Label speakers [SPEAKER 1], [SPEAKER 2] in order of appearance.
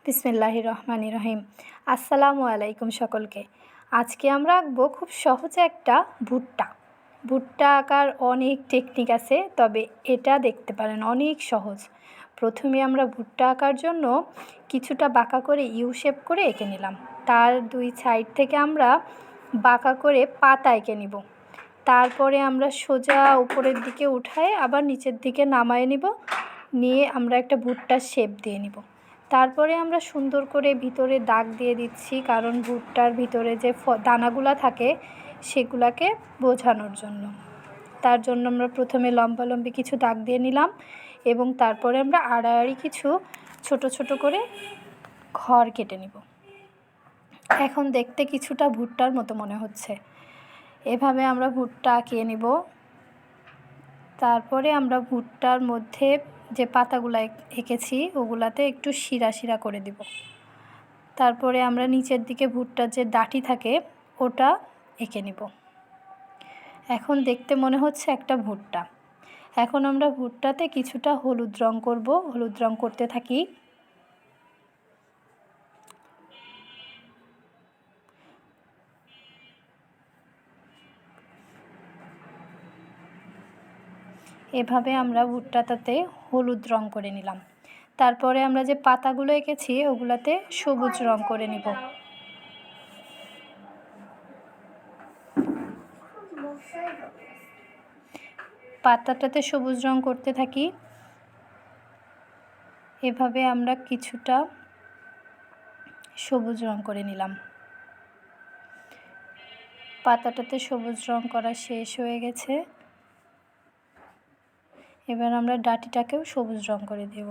[SPEAKER 1] বিসমিল্লাহির রহমানির রহিম। আসসালামু আলাইকুম সকলকে। আজকে আমরা আঁকবো খুব সহজে একটা ভুট্টা। ভুট্টা আঁকার অনেক টেকনিক আছে, তবে এটা দেখতে পারেন অনেক সহজ। প্রথমে আমরা ভুট্টা আঁকার জন্য কিছুটা বাঁকা করে ইউ শেপ করে এঁকে নিলাম। তার দুই সাইড থেকে আমরা বাঁকা করে পাতা এঁকে নিব। তারপরে আমরা সোজা উপরের দিকে উঠায় আবার নিচের দিকে নামায় নিয়ে আমরা একটা ভুট্টার শেপ দিয়ে নিব। তারপরে আমরা সুন্দর করে ভিতরে দাগ দিয়ে দিচ্ছি, কারণ ভুট্টার ভিতরে যে দানাগুলা থাকে সেগুলাকে বোঝানোর জন্য। তার জন্য আমরা প্রথমে লম্বালম্বি কিছু দাগ দিয়ে নিলাম এবং তারপরে আমরা আড়াআড়ি কিছু ছোট ছোট করে ঘর কেটে নিব। এখন দেখতে কিছুটা ভুট্টার মতো মনে হচ্ছে। এভাবে আমরা ভুট্টা আঁকিয়ে নিব। তারপরে আমরা ভুট্টার মধ্যে যে পাতাগুলো এঁকেছি ওগুলাতে একটু শিরা শিরা করে দিব। তারপরে আমরা নিচের দিকে ভুট্টার যে ডাঁটি থাকে ওটা এঁকে নিব। এখন দেখতে মনে হচ্ছে একটা ভুট্টা। এখন আমরা ভুট্টাতে কিছুটা হলুদ রং করব। হলুদ রং করতে থাকি। এভাবে আমরা ভুট্টাটাতে হলুদ রং করে নিলাম। তারপরে আমরা যে পাতাগুলো এঁকেছি ওগুলাতে সবুজ রং করে নিব। পাতাটাতে সবুজ রং করতে থাকি। এভাবে আমরা কিছুটা সবুজ রং করে নিলাম। পাতাটাতে সবুজ রং করা শেষ হয়ে গেছে। এবার আমরা ডাঁটিটাকেও সবুজ রং করে দেব।